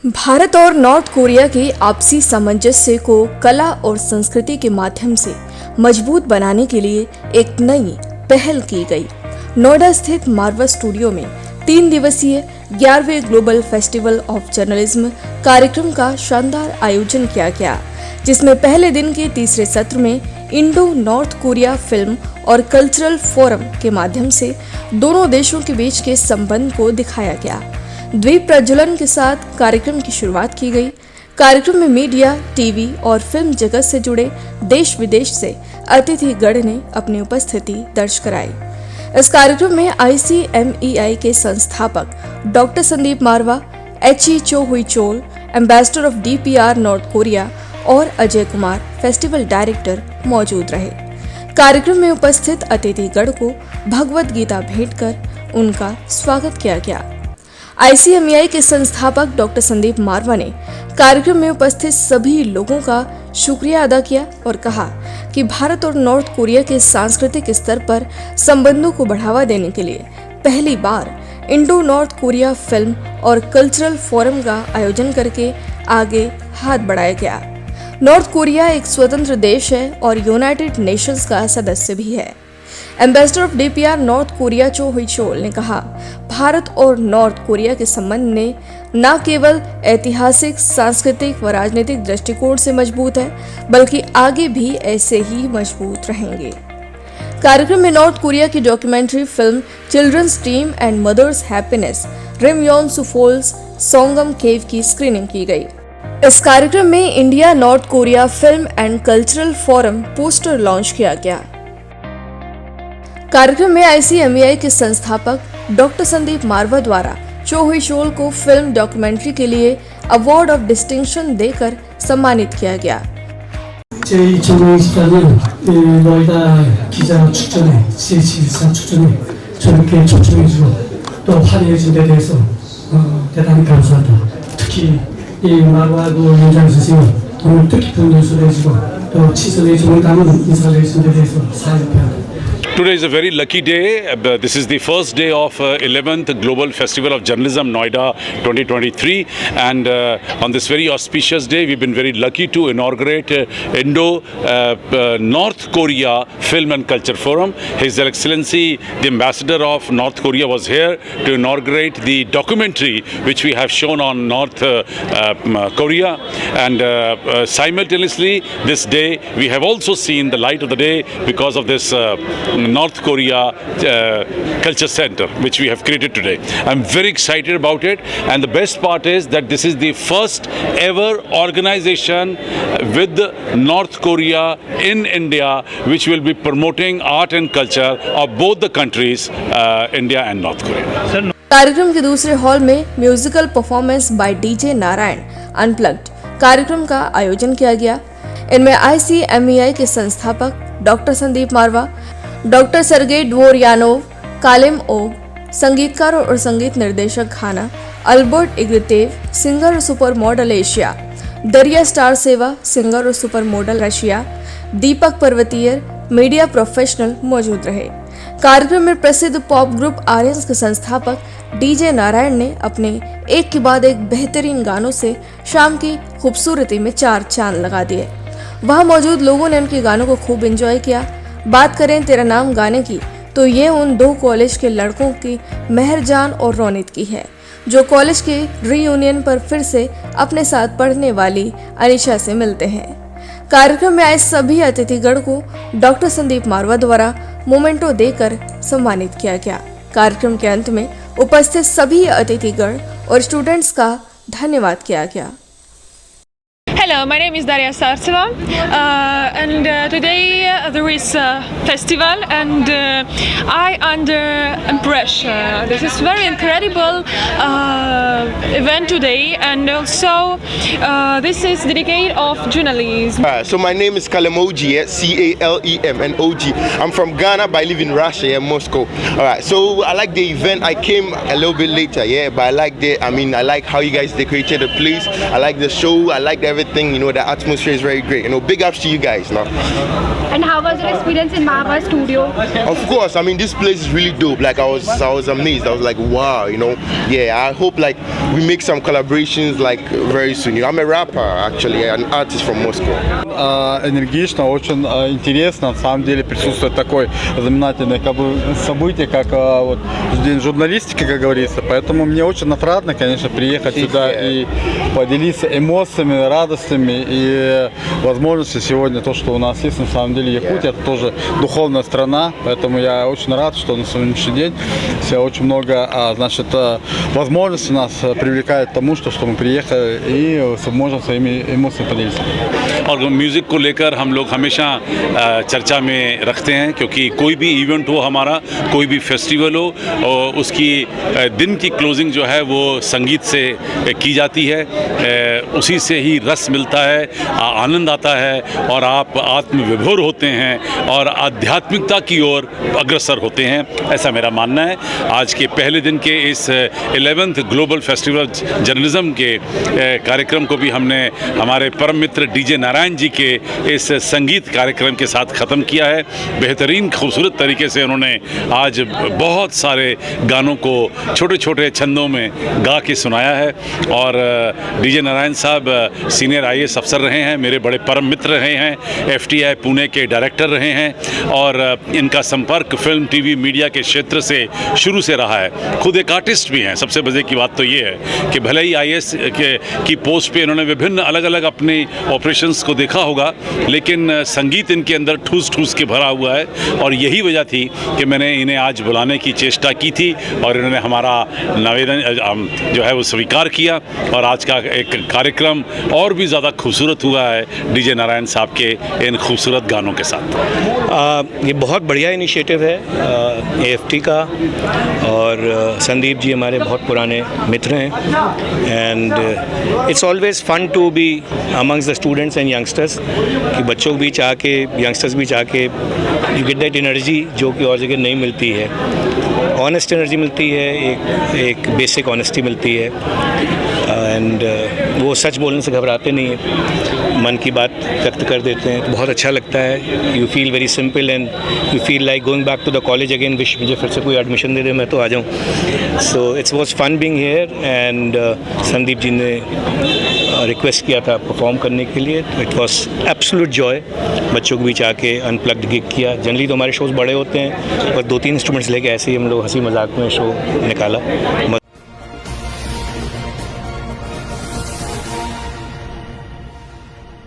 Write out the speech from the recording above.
भारत और north Korea के आपसी सामंजस्य को कला और संस्कृति के माध्यम से मजबूत बनाने के लिए एक नई पहल की गई। नोएडा स्थित मारवा स्टूडियो में 3 दिवसीय 11वें ग्लोबल फेस्टिवल ऑफ जर्नलिज्म कार्यक्रम का शानदार आयोजन किया गया, जिसमें पहले दिन के तीसरे सत्र में इंडो नॉर्थ कोरिया फिल्म और कल्चरल फोरम के माध्यम से दोनों देशों के बीच के संबंध को दिखाया गया। द्वीप प्रज्वलन के साथ कार्यक्रम की शुरुआत की गई। कार्यक्रम में मीडिया, टीवी और फिल्म जगत से जुड़े देश विदेश से अतिथिगण ने अपनी उपस्थिति दर्ज कराई। इस कार्यक्रम में ICMEI के संस्थापक डॉक्टर संदीप मारवा, HE चो हुई Chola, ambassador of DPR north Korea और अजय कुमार, फेस्टिवल डायरेक्टर मौजूद रहे। कार्यक्रम में उपस्थित अतिथिगण को भगवत गीता भेंट कर उनका स्वागत किया गया। ICMEI के संस्थापक डॉक्टर संदीप मारवा ने कार्यक्रम में उपस्थित सभी लोगों का शुक्रिया अदा किया और कहा कि भारत और नॉर्थ कोरिया के सांस्कृतिक स्तर पर संबंधों को बढ़ावा देने के लिए पहली बार इंडो नॉर्थ कोरिया फिल्म और कल्चरल फोरम का आयोजन करके आगे हाथ बढ़ाया गया। नॉर्थ कोरिया एक स्वतंत्र देश है और यूनाइटेड नेशंस का सदस्य भी है। Ambassador of DPR north Korea चो हुई चोल ने कहा, भारत और नॉर्थ कोरिया के संबंध ने न केवल ऐतिहासिक, सांस्कृतिक व राजनीतिक दृष्टिकोण से मजबूत है, बल्कि आगे भी ऐसे ही मजबूत रहेंगे। कार्यक्रम में नॉर्थ कोरिया की documentary film children's dream and mother's happiness रिमयोन सुफोल्स सोंगम केव की स्क्रीनिंग की गई। इस कार्यक्रम में India North Korea film and cultural forum poster launch किया गया। कार्यक्रम में ICMEI के संस्थापक डॉक्टर संदीप मारवा द्वारा चो हुई चोल को फिल्म डॉक्यूमेंट्री के लिए अवार्ड ऑफ डिस्टिंक्शन देकर सम्मानित किया गया। 제2024년 노이다 기자 축전에 CH24 축전에 저렇게 초청해주고 또 환영해준 데 대해서 대단히 감사하다. 특히 이 마루하고 윤장 선생님 오늘 뜻깊은 연수를 해주고 또 치선해 주는 담은 인사를 해준 데 대해서 사회평. Today is a very lucky day. This is the first day of 11th Global Festival of Journalism Noida 2023, and on this very auspicious day we've been very lucky to inaugurate Indo North Korea Film and Culture Forum. His Excellency the Ambassador of North Korea was here to inaugurate the documentary which we have shown on North Korea, and simultaneously this day we have also seen the light of the day because of this North Korea Culture Center which we have created today. I'm very excited about it, and the best part is that this is the first ever organization with North Korea in India which will be promoting art and culture of both the countries, India and North Korea. कार्यक्रम के दूसरे hall में musical performance by DJ Narayan unplugged कार्यक्रम का आयोजन किया गया। इनमें ICMEI के संस्थापक डॉक्टर संदीप मारवा, डॉक्टर सर्गेई ड्वोरयानोव, कालेम ओग, संगीतकार और संगीत निर्देशक घाना, अल्बर्ट इग्रेतेव, सिंगर और सुपर मॉडल एशिया, दरिया स्टार सेवा, सिंगर और सुपर मॉडल रशिया, दीपक पर्वतीयर, मीडिया प्रोफेशनल मौजूद रहे। कार्यक्रम में प्रसिद्ध पॉप ग्रुप आर्यंस के संस्थापक DJ नारायण ने अपने एक के बाद एक बेहतरीन गानों से शाम की खूबसूरती में 4 चांद लगा दिए। वहां मौजूद लोगों ने उनके गानों को खूब एंजॉय किया। बात करें तेरा नाम गाने की, तो ये उन 2 कॉलेज के लड़कों की मेहरजान और रोनित की है, जो कॉलेज के रीयूनियन पर फिर से अपने साथ पढ़ने वाली अनिशा से मिलते हैं। कार्यक्रम में आए सभी अतिथिगण को डॉक्टर संदीप मारवा द्वारा मोमेंटो देकर सम्मानित किया गया। कार्यक्रम के अंत में उपस्थित सभी अतिथिगण और स्टूडेंट्स का धन्यवाद किया गया। Hello, my name is Daria Sartseva, and today there is a festival, and I under impression. This is very incredible event today, and also this is dedicated of journalism. So my name is Kalemoji, CALEMNOG. I'm from Ghana, but I live in Russia, Moscow. Alright, so I like the event. I came a little bit later, but I like I like how you guys decorated the place. I like the show. I like everything. song. The atmosphere is very great. Big ups to you guys. Now. And how was your experience in Mahava Studio? Of course, I mean this place is really dope. Like I was amazed. I was like, wow, Yeah, I hope like we make some collaborations like very soon. I'm a rapper actually, an artist from Moscow. Энергично, очень интересно. На самом деле присутствует такое знаменательное событие, как вот День журналистики, как говорится. Поэтому мне очень отрадно, конечно, приехать сюда и поделиться эмоциями, радостями и возможностью сегодня. То, что у нас есть, на самом деле Якутия, это тоже духовная страна. Поэтому я очень рад, что на сегодняшний день очень много, возможностей нас привлекает к тому, что мы приехали и можем своими эмоциями поделиться. और music को लेकर हम लोग हमेशा चर्चा में रखते हैं, क्योंकि कोई भी इवेंट हो हमारा, कोई भी फेस्टिवल हो, और उसकी दिन की क्लोजिंग जो है वो संगीत से की जाती है। उसी से ही रस मिलता है, आनंद आता है और आप आत्मविभोर होते हैं और आध्यात्मिकता की ओर अग्रसर होते हैं, ऐसा मेरा मानना है। आज के पहले दिन के इस 11th ग्लोबल फेस्टिवल जर्नलिज्म के कार्यक्रम को भी हमने हमारे परम मित्र डीजे नारायण जी के इस संगीत कार्यक्रम के साथ ख़त्म किया है। बेहतरीन खूबसूरत तरीके से उन्होंने आज बहुत सारे गानों को छोटे छोटे छंदों में गा के सुनाया है। और डीजे नारायण साहब सीनियर IAS अफसर रहे हैं, मेरे बड़े परम मित्र रहे हैं, FTI पुणे के डायरेक्टर रहे हैं और इनका संपर्क फिल्म TV मीडिया के क्षेत्र से शुरू से रहा है। खुद एक आर्टिस्ट भी हैं। सबसे मज़े की बात तो ये है कि भले ही IAS की पोस्ट पे इन्होंने विभिन्न अलग अलग अपने ऑपरेशंस को देखा होगा, लेकिन संगीत इनके अंदर ठूस ठूस के भरा हुआ है। और यही वजह थी कि मैंने इन्हें आज बुलाने की चेष्टा की थी और इन्होंने हमारा निवेदन जो है वो स्वीकार किया और आज का एक कार्यक्रम और भी ज़्यादा खूबसूरत हुआ है डीजे नारायण साहब के इन खूबसूरत गानों के साथ। ये बहुत बढ़िया इनिशिएटिव है AFT का, और संदीप जी हमारे बहुत पुराने मित्र हैं। And it's always fun to be amongst the students and youngsters, कि बच्चों के बीच आके, यंगस्टर्स बीच आके यू गेट दैट एनर्जी जो कि और जगह नहीं मिलती है। ऑनेस्ट एनर्जी मिलती है, एक बेसिक ऑनेस्टी मिलती है, एंड वो सच बोलने से घबराते नहीं हैं, मन की बात व्यक्त कर देते हैं, तो बहुत अच्छा लगता है। You feel very simple and you feel like going back to the college again, wish मुझे फिर से कोई एडमिशन दे दे, मैं तो आ जाऊँ। So it's was fun being here. And Sandeep ji ने रिक्वेस्ट किया था परफॉर्म करने के लिए, तो इट वॉज एब्सोल्यूट जॉय बच्चों के बीच आके अनप्लग्ड गिग किया। जनरली तो हमारे शोज़ बड़े होते हैं, पर 2-3 इंस्ट्रूमेंट्स लेके ऐसे ही हम लोग हंसी मजाक में शो निकाला।